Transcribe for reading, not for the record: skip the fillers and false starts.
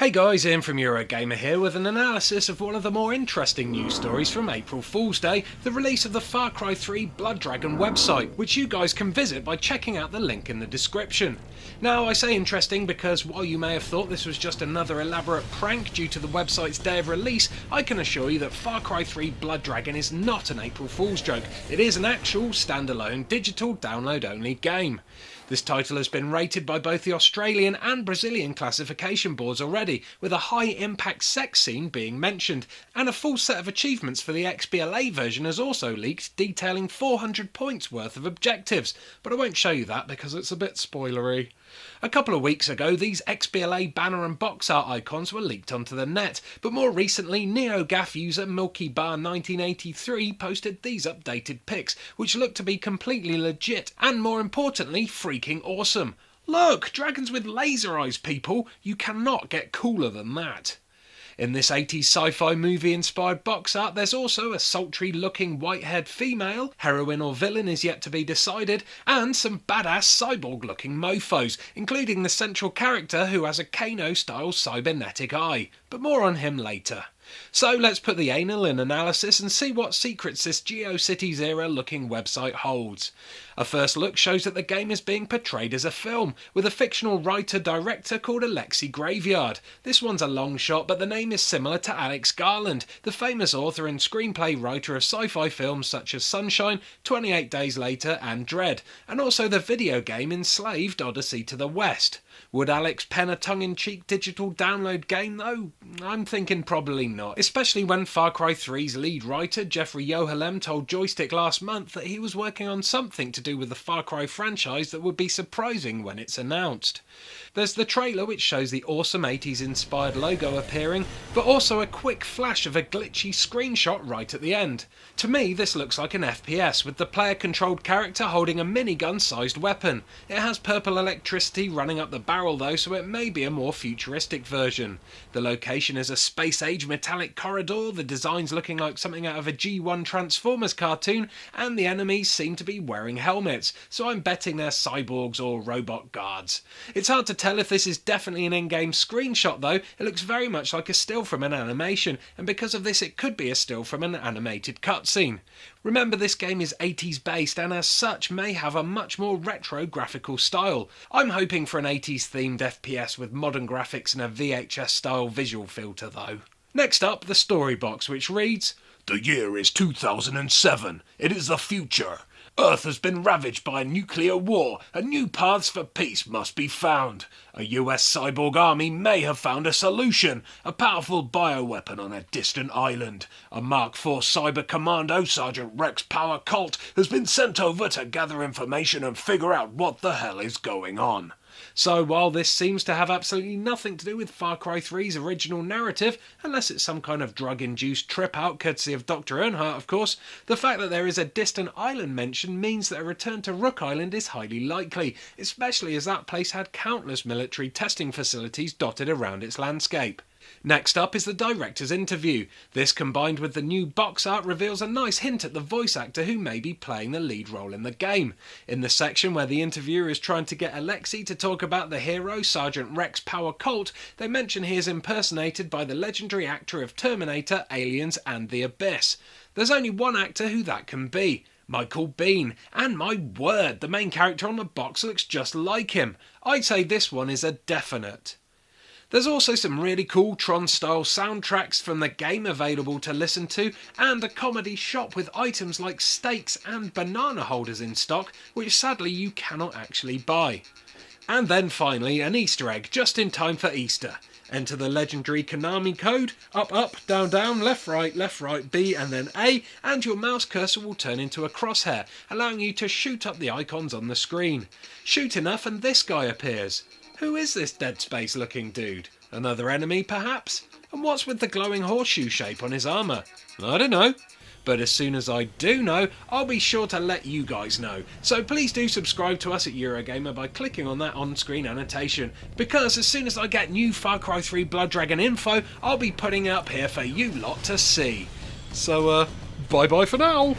Hey guys, Ian from Eurogamer here with an analysis of one of the more interesting news stories from April Fool's Day, the release of the Far Cry 3 Blood Dragon website, which you guys can visit by checking out the link in the description. Now, I say interesting because while you may have thought this was just another elaborate prank due to the website's day of release, I can assure you that Far Cry 3 Blood Dragon is not an April Fool's joke. It is an actual standalone digital download only game. This title has been rated by both the Australian and Brazilian classification boards already, with a high impact sex scene being mentioned, and a full set of achievements for the XBLA version has also leaked, detailing 400 points worth of objectives, but I won't show you that because it's a bit spoilery. A couple of weeks ago, these XBLA banner and box art icons were leaked onto the net, but more recently, NeoGAF user MilkyBar1983 posted these updated pics, which look to be completely legit, and more importantly, freaking awesome. Look! Dragons with laser eyes, people! You cannot get cooler than that. In this 80s sci-fi movie inspired box art, there's also a sultry looking white-haired female, heroine or villain is yet to be decided, and some badass cyborg looking mofos, including the central character who has a Kano style cybernetic eye, but more on him later. So let's put the anal in analysis and see what secrets this GeoCities era looking website holds. A first look shows that the game is being portrayed as a film, with a fictional writer-director called Alexi Graveyard. This one's a long shot, but the name is similar to Alex Garland, the famous author and screenplay writer of sci-fi films such as Sunshine, 28 Days Later and Dread, and also the video game Enslaved: Odyssey to the West. Would Alex pen a tongue-in-cheek digital download game though? I'm thinking probably not, especially when Far Cry 3's lead writer Jeffrey Yohalem told Joystick last month that he was working on something to do with the Far Cry franchise that would be surprising when it's announced. There's the trailer which shows the awesome 80s inspired logo appearing, but also a quick flash of a glitchy screenshot right at the end. To me this looks like an FPS, with the player controlled character holding a minigun sized weapon. It has purple electricity running up the barrel though, so it may be a more futuristic version. The location is a space age metallic corridor, the design's looking like something out of a G1 Transformers cartoon, and the enemies seem to be wearing helmets, so I'm betting they're cyborgs or robot guards. It's hard to tell if this is definitely an in-game screenshot though. It looks very much like a still from an animation, and because of this it could be a still from an animated cutscene. Remember, this game is 80s based and as such may have a much more retro graphical style. I'm hoping for an 80s themed FPS with modern graphics and a VHS style visual filter though. Next up, the story box, which reads, "The year is 2007. It is the future. Earth has been ravaged by a nuclear war, and new paths for peace must be found. A US cyborg army may have found a solution, a powerful bioweapon on a distant island. A Mark IV cyber commando, Sergeant Rex Power Colt, has been sent over to gather information and figure out what the hell is going on." So while this seems to have absolutely nothing to do with Far Cry 3's original narrative, unless it's some kind of drug-induced trip out courtesy of Dr. Earnhardt of course, the fact that there is a distant island mentioned means that a return to Rook Island is highly likely, especially as that place had countless military testing facilities dotted around its landscape. Next up is the director's interview. This, combined with the new box art, reveals a nice hint at the voice actor who may be playing the lead role in the game. In the section where the interviewer is trying to get Alexi to talk about the hero, Sergeant Rex Power Colt, they mention he is impersonated by the legendary actor of Terminator, Aliens and The Abyss. There's only one actor who that can be: Michael Biehn, and my word, the main character on the box looks just like him. I'd say this one is a definite. There's also some really cool Tron-style soundtracks from the game available to listen to, and a comedy shop with items like steaks and banana holders in stock, which sadly you cannot actually buy. And then finally, an Easter egg just in time for Easter. Enter the legendary Konami code, up, down, left, right, B and then A, and your mouse cursor will turn into a crosshair, allowing you to shoot up the icons on the screen. Shoot enough and this guy appears. Who is this Dead Space looking dude? Another enemy perhaps? And what's with the glowing horseshoe shape on his armour? I don't know. But as soon as I do know, I'll be sure to let you guys know. So please do subscribe to us at Eurogamer by clicking on that on-screen annotation, because as soon as I get new Far Cry 3 Blood Dragon info, I'll be putting it up here for you lot to see. So, bye bye for now!